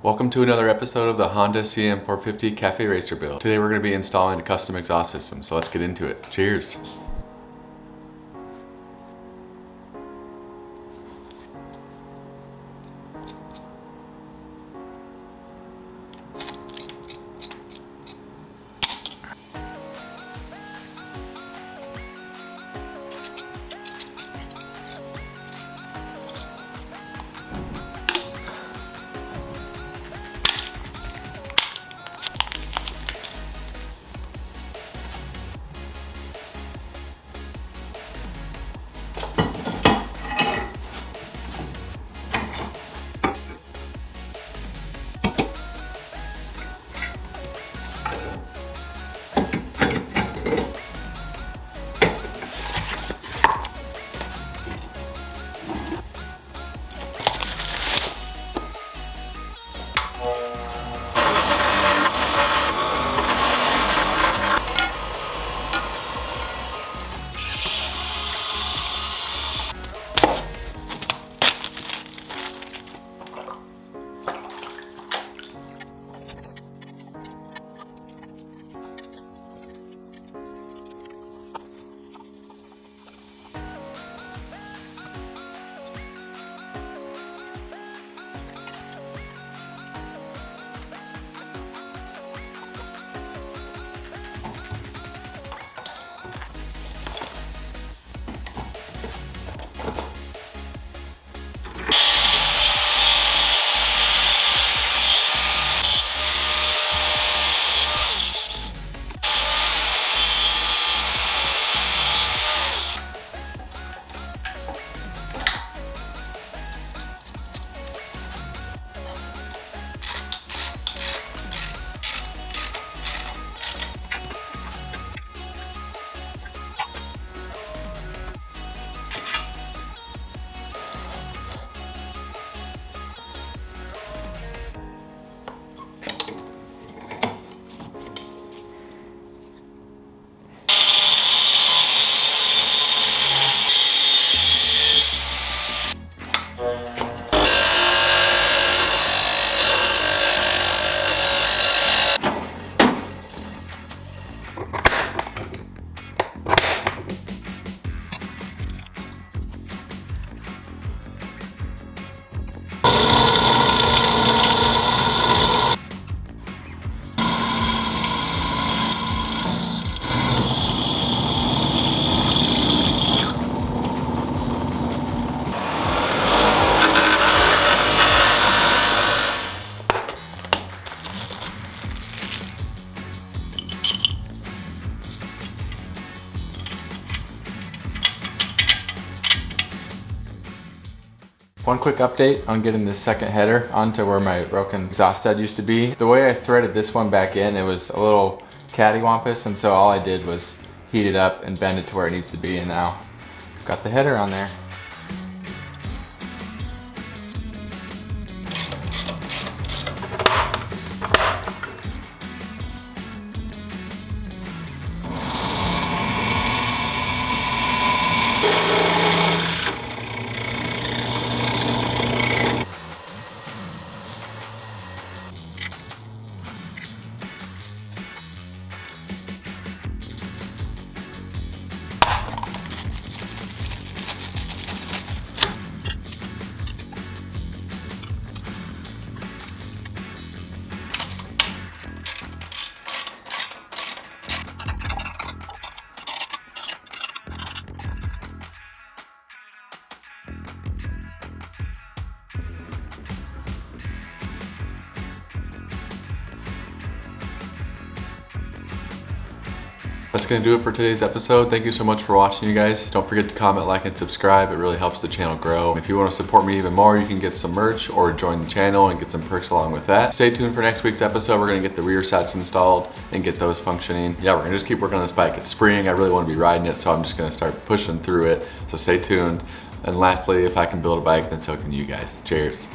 Welcome to another episode of the Honda CM450 Cafe Racer build. Today we're going to be installing a custom exhaust system, so let's get into it. Cheers! One quick update on getting the second header onto where my broken exhaust stud used to be. The way I threaded this one back in, it was a little cattywampus, and so all I did was heat it up and bend it to where it needs to be, and now I've got the header on there. That's gonna do it for today's episode. Thank you so much for watching, you guys. Don't forget to comment, like, and subscribe. It really helps the channel grow. If you want to support me even more, you can get some merch or join the channel and get some perks along with that. Stay tuned for next week's episode. We're gonna get the rear sets installed and get those functioning. Yeah, we're gonna just keep working on this bike. It's spring. I really want to be riding it, so I'm just gonna start pushing through it. So stay tuned. And lastly, if I can build a bike, then so can you guys. Cheers.